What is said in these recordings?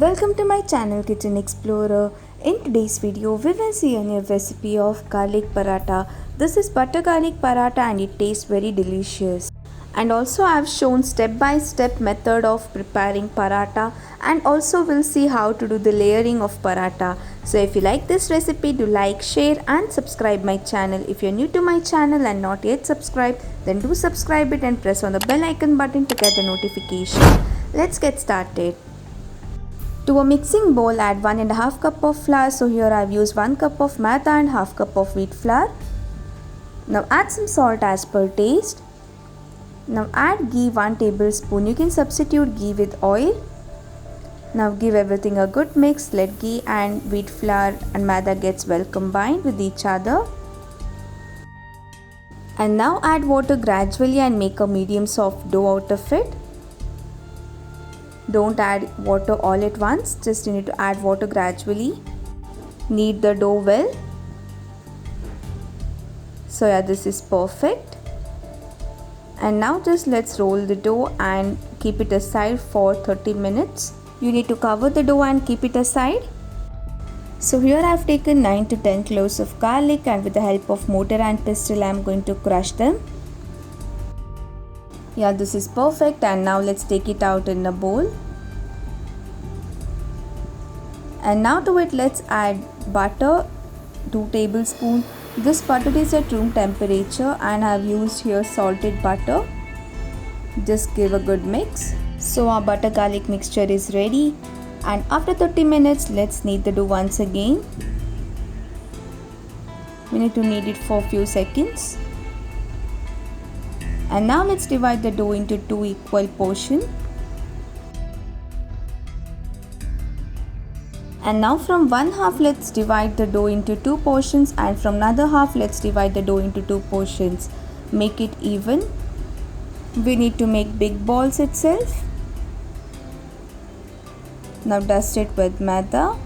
Welcome to my channel Kitchen Explorer. In today's video we will see a new recipe of garlic paratha. This is butter garlic paratha and it tastes very delicious. And also I have shown step-by-step method of preparing paratha, and also we'll see how to do the layering of paratha. So if you like this recipe, do like, share and subscribe my channel. If you're new to my channel and not yet subscribed, then do subscribe it and press on the bell icon button to get the notification. Let's get started. To a mixing bowl, add 1.5 cup of flour. So here I have used 1 cup of maida and half cup of wheat flour. Now add some salt as per taste. Now add ghee 1 tablespoon. You can substitute ghee with oil. Now give everything a good mix. Let ghee and wheat flour and maida gets well combined with each other. And now add water gradually and make a medium soft dough out of it. Don't add water all at once, just you need to add water gradually. Knead the dough well. So yeah, this is perfect. And now just let's roll the dough and keep it aside for 30 minutes. You need to cover the dough and keep it aside. So here I have taken 9 to 10 cloves of garlic, and with the help of mortar and pestle I am going to crush them. Yeah, this is perfect. And now let's take it out in a bowl. And now to it let's add butter, 2 tablespoons. This butter is at room temperature and I have used here salted butter. Just give a good mix. So our butter garlic mixture is ready, and after 30 minutes let's knead the dough once again. We need to knead it for a few seconds. And now let's divide the dough into 2 equal portions. And now from one half let's divide the dough into 2 portions, and from another half let's divide the dough into 2 portions. Make it even. We need to make big balls itself. Now dust it with maida.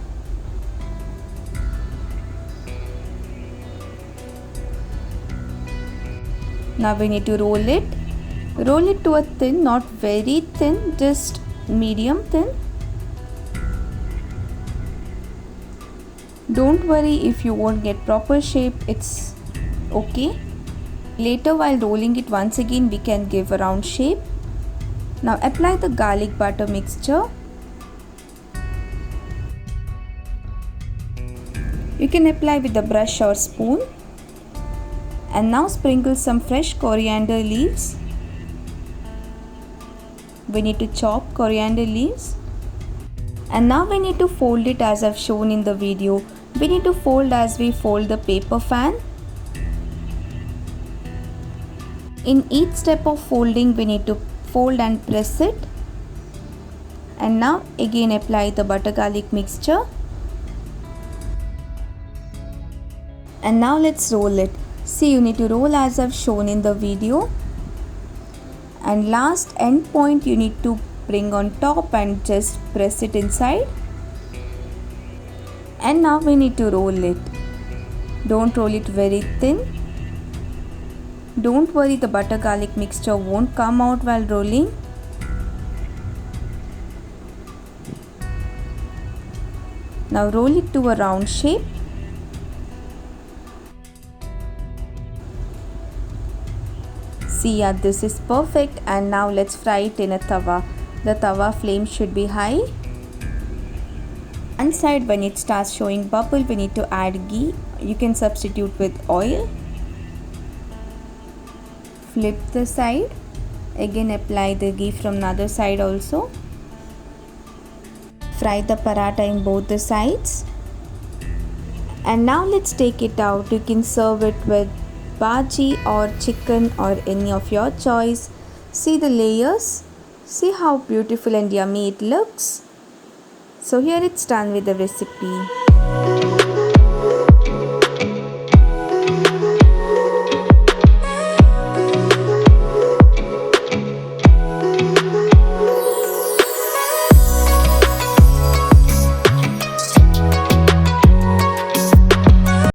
Now we need to roll it. Roll it to a thin, not very thin, just medium thin. Don't worry if you won't get proper shape, it's okay. Later while rolling it once again we can give a round shape. Now apply the garlic butter mixture. You can apply with a brush or spoon. And now sprinkle some fresh coriander leaves. We need to chop coriander leaves. And now we need to fold it as I've shown in the video. We need to fold as we fold the paper fan. In each step of folding we need to fold and press it. And now again apply the butter garlic mixture. And now let's roll it. See, you need to roll as I've shown in the video. And last end point you need to bring on top and just press it inside. And now we need to roll it. Don't roll it very thin. Don't worry, the butter garlic mixture won't come out while rolling. Now roll it to a round shape. See, yeah, this is perfect. And now let's fry it in a tawa. The tawa flame should be high. Inside, when it starts showing bubble, we need to add ghee. You can substitute with oil. Flip the side. Again apply the ghee from another side also. Fry the paratha in both the sides. And now let's take it out. You can serve it with bhaji or chicken or any of your choice. See the layers. See how beautiful and yummy it looks. So here it's done with the recipe.